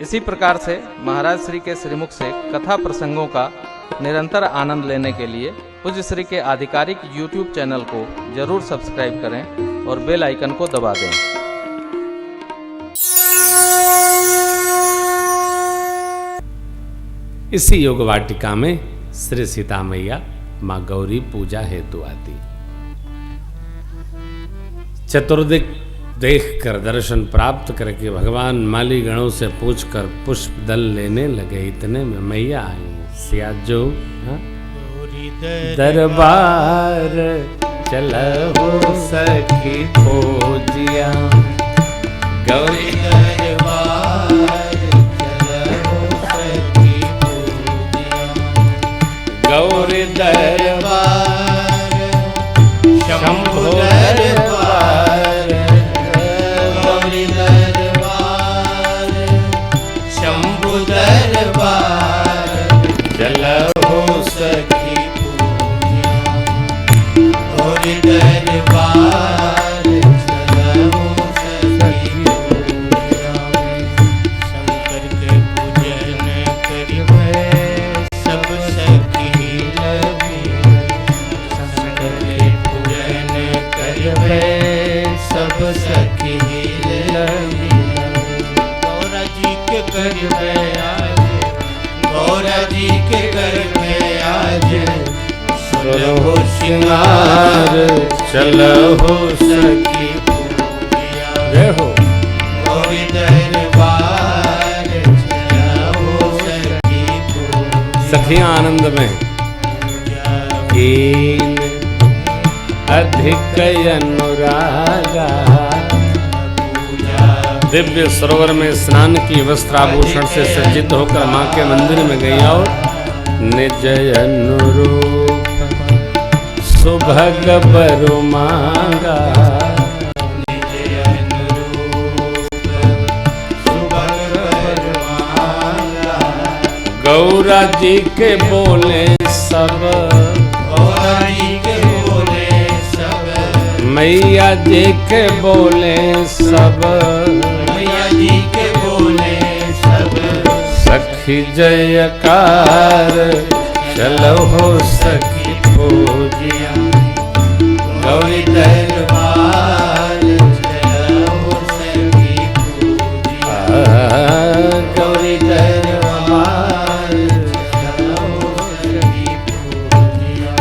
इसी प्रकार से महाराज श्री के श्रीमुख से कथा प्रसंगों का निरंतर आनंद लेने के लिए पूज्य श्री के आधिकारिक YouTube चैनल को जरूर सब्सक्राइब करें और बेल आइकन को दबा दें। इसी योग वाटिका में श्री सीता मैया माँ गौरी पूजा हेतु आती। चतुर्दिक देखकर दर्शन प्राप्त करके भगवान माली गणों से पूछकर पुष्प दल लेने लगे। इतने में मैया आई। सियाजो दरबार चलो सखी खोजिया, गौरी दरबार चलो सखी खोजिया, गौरी दरबार शंभु दरबार, गौरी दरबार शंभु दरबार चलो सखी पूजिया, गौरी दरबार चलो सखी पूजिया। शंकर के पूजन करिबे सब सखी लगी, शंकर के पूजन करिबे सब सखी लगी। गौरा जी के करिबे आज, गौरा जी के घर में आज सुरहो श्रृंगार चलो सखी पूजिया, देखो गौरी दरबार चलो सखी पूजिया। सखियां आनंद में कीन अधिक अनुरागा, दिव्य सरोवर में स्नान की वस्त्राभूषण से सज्जित होकर मां के मंदिर में गई और निज अनुरूप सुभग बरु मांगा, निज अनुरूप सुभग बरु मांगा। गौरा जी के बोले सब, गौरा जी के बोले सब, मैया जी के बोले सब, मैया जी के बोले सब। सखी जयकार चलो हो सखी पूजिया, गौरी दरबार चलो हो सखी पूजिया, गौरी दरबार चलो हो सखी पूजिया।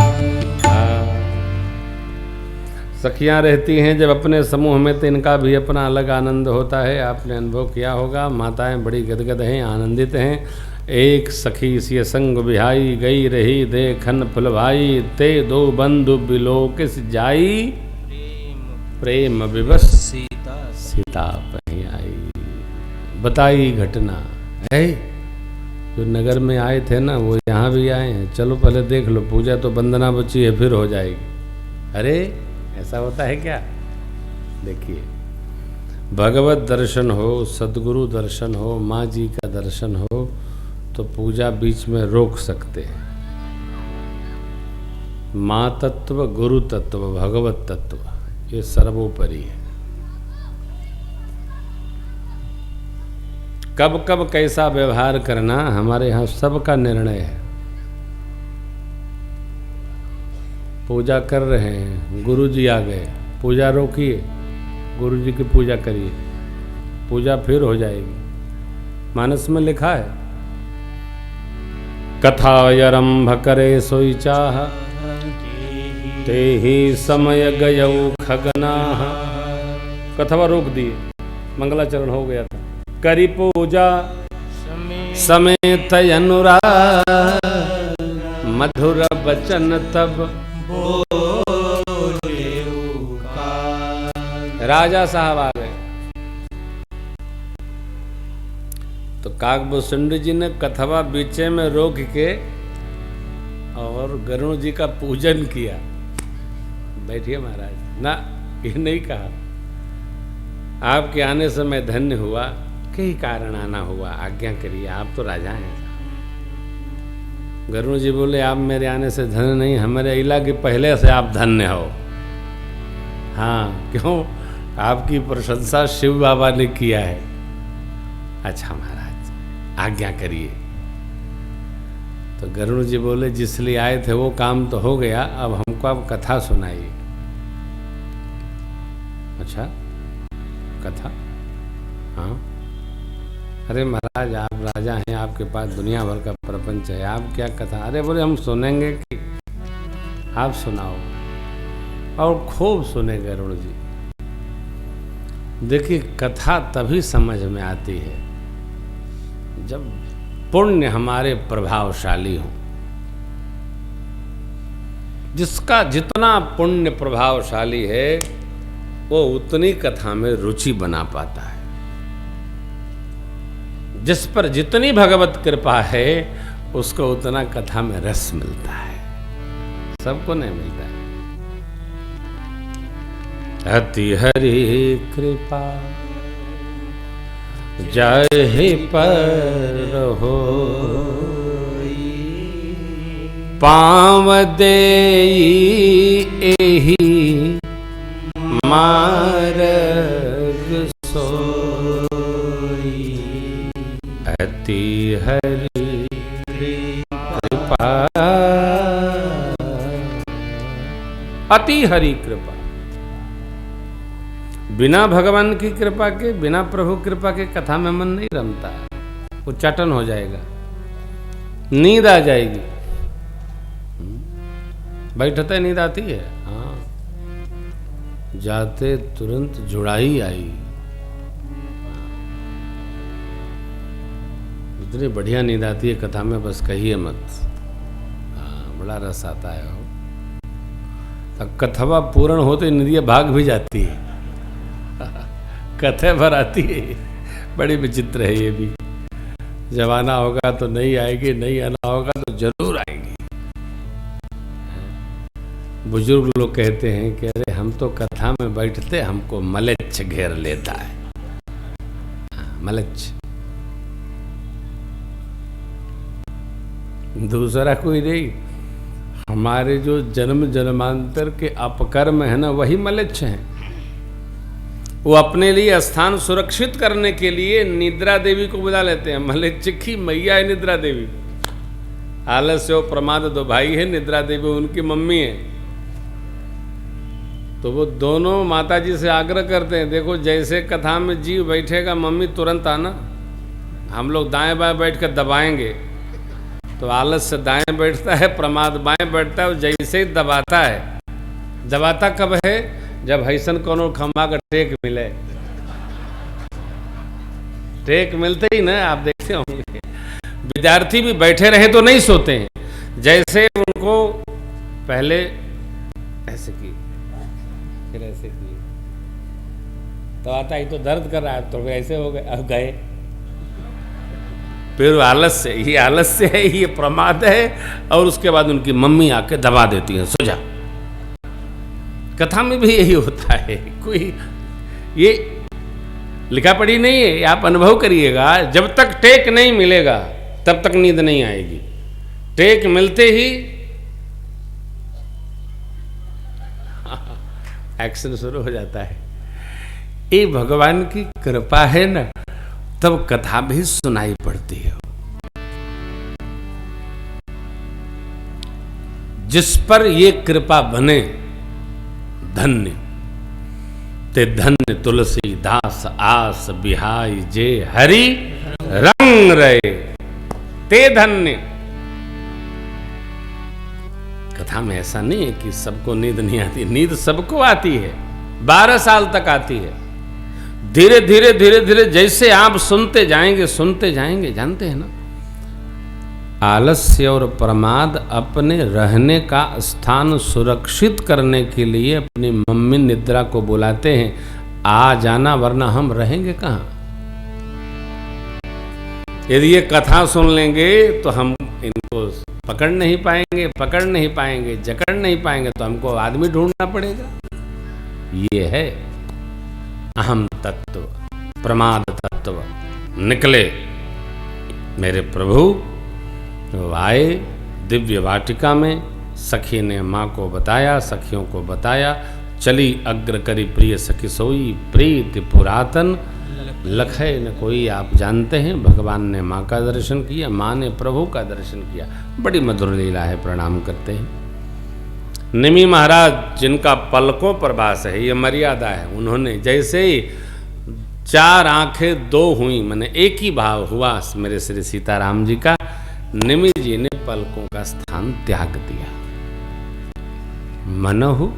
सखियां रहती हैं जब अपने समूह में तो इनका भी अपना अलग आनंद होता है। आपने अनुभव किया होगा। माताएं बड़ी गदगद हैं, आनंदित हैं। एक सखी सिय संग बिहाई, गई रही देखन फुलभाई, ते दो बंधु बिलोकिस जाई, प्रेम विवश सीता सीता पही आई। बताई घटना है, जो नगर में आए थे ना वो यहाँ भी आए हैं। चलो पहले देख लो, पूजा तो वंदना बची है फिर हो जाएगी। अरे ऐसा होता है क्या? देखिए, भगवत दर्शन हो, सदगुरु दर्शन हो, माँ जी का दर्शन हो तो पूजा बीच में रोक सकते हैं। माँ तत्व, गुरु तत्व, भगवत तत्व ये सर्वोपरि है। कब कब कैसा व्यवहार करना हमारे यहाँ सबका निर्णय है। पूजा कर रहे हैं, गुरु जी आ गए, पूजा रोकिए, गुरु जी की पूजा करिए, पूजा फिर हो जाएगी। मानस में लिखा है, कथा आरंभ करे सोई चाह, ते ही समय गयऊ खगनाह। कथवा रोक दिए, मंगलाचरण हो गया था। करी पूजा समेत अनुराग, मधुर बचन तब राजा साहब आ गए। तो काकभूषुंड जी ने कथवा बीचे में रोक के और गरुण जी का पूजन किया। बैठिए महाराज। ना, ये नहीं कहा आपके आने से मैं धन्य हुआ, कई कारण आना हुआ, आज्ञा करिए, आप तो राजा हैं। गरुण जी बोले, आप मेरे आने से धन्य नहीं, हमारे इला के पहले से आप धन्य हो। हाँ, क्यों? आपकी प्रशंसा शिव बाबा ने किया है। अच्छा महाराज, आज्ञा करिए। तो गरुड़ जी बोले जिस लिए आए थे वो काम तो हो गया, अब हमको आप कथा सुनाइए। अच्छा कथा? हाँ, अरे महाराज आप राजा हैं, आपके पास दुनिया भर का प्रपंच है, आप क्या कथा? अरे बोले हम सुनेंगे कि आप सुनाओ। और खूब सुने गरुड़ जी। देखिए कथा तभी समझ में आती है जब पुण्य हमारे प्रभावशाली हो। जिसका जितना पुण्य प्रभावशाली है वो उतनी कथा में रुचि बना पाता है। जिस पर जितनी भगवत कृपा है उसको उतना कथा में रस मिलता है, सबको नहीं मिलता है। अति हरि कृपा जाहि पर हो, पाँव देई एहि मार्ग सोई। अति हरि कृपा, अति हरि कृपा। बिना भगवान की कृपा के, बिना प्रभु कृपा के कथा में मन नहीं रमता, उच्चाटन हो जाएगा, नींद आ जाएगी। बैठते नींद आती है, हाँ, जाते तुरंत जुड़ाई आई। इतनी बढ़िया नींद आती है कथा में, बस कहिए मत। हाँ, बड़ा रस आता है। तब कथवा पूर्ण होते निधिया भाग भी जाती है, कथे भर आती है। बड़ी विचित्र है ये भी। जब आना होगा तो नहीं आएगी, नहीं आना होगा तो जरूर आएगी। बुजुर्ग लोग कहते हैं कि अरे हम तो कथा में बैठते हमको मलेच्छ घेर लेता है। मलेच्छ दूसरा कोई नहीं, हमारे जो जन्म जन्मांतर के अपकर्म है ना, वही मलेच्छ हैं। वो अपने लिए स्थान सुरक्षित करने के लिए निद्रा देवी को बुला लेते हैं। मलेच्छ की मैया है निद्रा देवी। आलस्य और प्रमाद दो भाई है, निद्रा देवी उनकी मम्मी है। तो वो दोनों माता जी से आग्रह करते हैं, देखो जैसे कथा में जीव बैठेगा मम्मी तुरंत आना, हम लोग दाएं बाएं बैठ कर दबाएंगे। तो आलस्य दाएं बैठता है, प्रमाद बाएं बैठता है, और जैसे ही दबाता है, दबाता कब है? जब हैसन कोनो खंबा का टेक मिले। टेक मिलते ही ना, आप देखते होंगे विद्यार्थी भी बैठे रहे तो नहीं सोते हैं। जैसे उनको पहले ऐसे की, फिर ऐसे की, तो आता ही तो दर्द कर रहा है, तो ऐसे हो गए, अब गए। फिर आलस्य, ये आलस्य है, ये प्रमाद है, और उसके बाद उनकी मम्मी आके दबा देती है, सो जा। कथा में भी यही होता है। कोई ये लिखा पढ़ी नहीं है, आप अनुभव करिएगा। जब तक टेक नहीं मिलेगा तब तक नींद नहीं आएगी। टेक मिलते ही एक्शन शुरू हो जाता है। ये भगवान की कृपा है ना, तब कथा भी सुनाई पड़ती है। जिस पर ये कृपा बने, धन्य ते धन्य तुलसी दास आस बिहाई जे हरि रंग रहे ते धन्य। कथा में ऐसा नहीं है कि सबको नींद नहीं आती, नींद सबको आती है, 12 साल तक आती है। धीरे धीरे धीरे धीरे जैसे आप सुनते जाएंगे, जानते हैं ना, आलस्य और प्रमाद अपने रहने का स्थान सुरक्षित करने के लिए अपनी मम्मी निद्रा को बुलाते हैं, आ जाना वरना हम रहेंगे कहाँ। यदि ये कथा सुन लेंगे तो हम इनको पकड़ नहीं पाएंगे, जकड़ नहीं पाएंगे, तो हमको आदमी ढूंढना पड़ेगा। ये है अहम तत्व, प्रमाद तत्व निकले मेरे प्रभु। तो आए दिव्य वाटिका में, सखी ने माँ को बताया, सखियों को बताया, चली अग्र करी प्रिय सखी सोई, प्रीति पुरातन लखै न कोई, आप जानते हैं भगवान ने माँ का दर्शन किया, माँ ने प्रभु का दर्शन किया। बड़ी मधुर लीला है, प्रणाम करते हैं। निमि महाराज जिनका पलकों पर वास है, ये मर्यादा है, उन्होंने जैसे ही 4 आंखें 2 हुई, मैंने एक ही भाव हुआ मेरे श्री सीताराम जी का, निमि जी ने पलकों का स्थान त्याग दिया। मनहु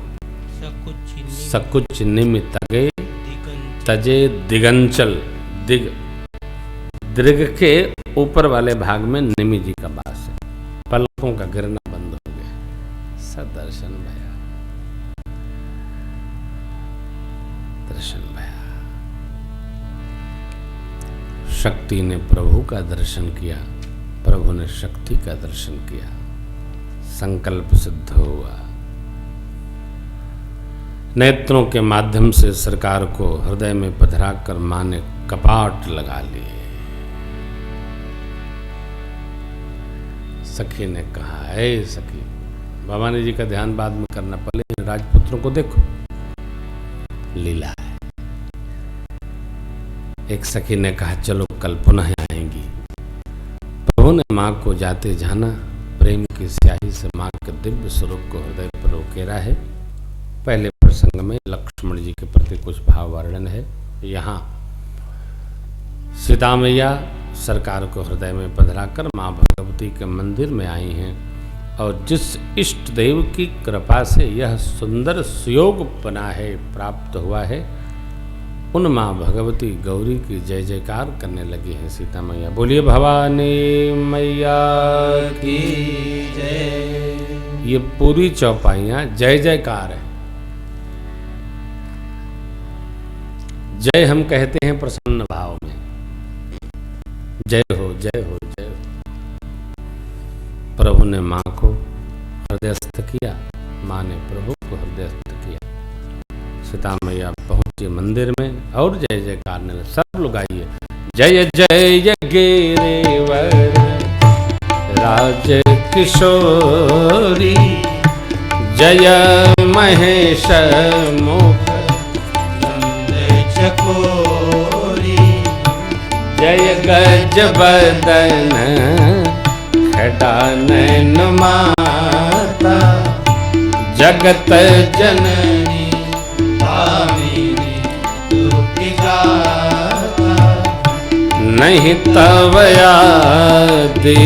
सकुच निमि तगे तजे दिगंचल, दीर्घ के ऊपर वाले भाग में निमि जी का वास है। पलकों का गिरना बंद हो गया, सदर्शन भया, दर्शन भया। शक्ति ने प्रभु का दर्शन किया, प्रभु ने शक्ति का दर्शन किया, संकल्प सिद्ध हुआ। नेत्रों के माध्यम से सरकार को हृदय में पधरा कर मां ने कपाट लगा लिए। सखी ने कहा, ऐ सखी, भवानी जी का ध्यान बाद में करना, पहले राजपुत्रों को देखो, लीला है। एक सखी ने कहा, चलो कल पुनः आएंगी। प्रभु ने मां को जाते जाना, प्रेम की स्याही से मां के दिव्य स्वरूप को हृदय पर उकेरा है। पहले प्रसंग में लक्ष्मण जी के प्रति कुछ भाव वर्णन है। यहाँ सीता मैया सरकार को हृदय में पधराकर माँ भगवती के मंदिर में आई हैं और जिस इष्ट देव की कृपा से यह सुंदर सुयोग बना है, प्राप्त हुआ है, उन माँ भगवती गौरी की जय जयकार करने लगी हैं सीता मैया। बोलिए भवानी मैया की जय। ये पूरी चौपाइयाँ जय जयकार है। जय हम कहते हैं प्रसन्न भाव में, जय हो जय हो जय हो। प्रभु ने माँ को हृदयस्थ किया, माँ ने प्रभु को हृदयस्थ किया। सीता मैया पहुंची मंदिर में और जय जयकार ने, सब लोग आइए, जय जय गिरिवर राज किशोरी, जय महेश मुख चकोरी, जय गज बदन खड़ा नैन माता, जगत जननी भामिनी दुखी गाता, नहीं तव यादि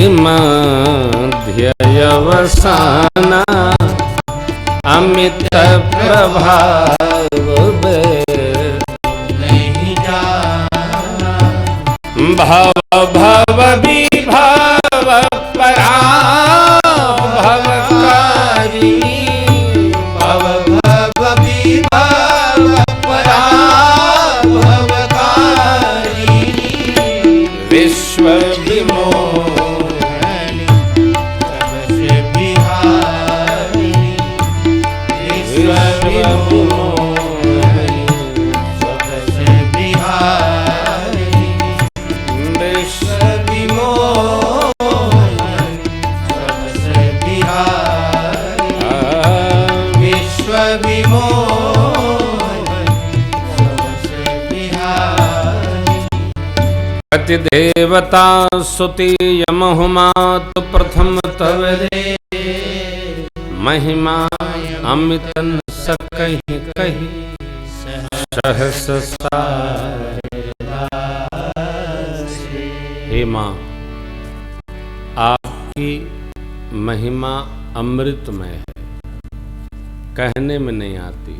ध्यय वसाना, अमित प्रभाव भव भव विभव परा भवकारी, भव भव विभव परा भवकारी, विश्व विमोहनी सबसे बिहारी, विश्व विमोहनी सबसे बिहारी, देवता सुति यमहुमात प्रथम तव दे, महिमा अमित सकहि कहि सहस हे माँ, आपकी महिमा अमृतमय है, कहने में नहीं आती।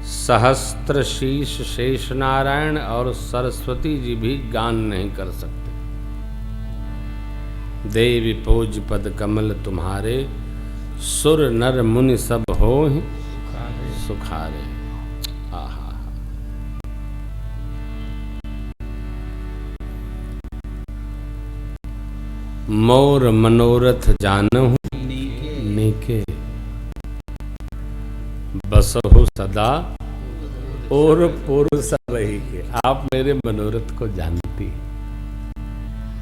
सहस्त्र शीश शेष नारायण और सरस्वती जी भी गान नहीं कर सकते। देवी पूज पद कमल तुम्हारे, सुर नर मुनि सब होहि सुखारे। आहा, मोर मनोरथ जानहु नीके, बसहु सदा और पूर्व सब ही के। आप मेरे मनोरथ को जानती,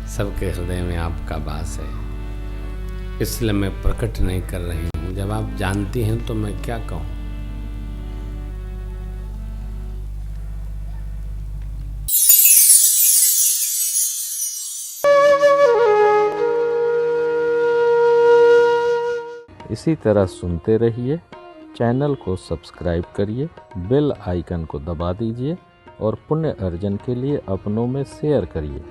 सबके हृदय में आपका वास है, इसलिए मैं प्रकट नहीं कर रही हूं। जब आप जानती हैं तो मैं क्या कहूं। इसी तरह सुनते रहिए। चैनल को सब्सक्राइब करिए, बेल आइकन को दबा दीजिए और पुण्य अर्जन के लिए अपनों में शेयर करिए।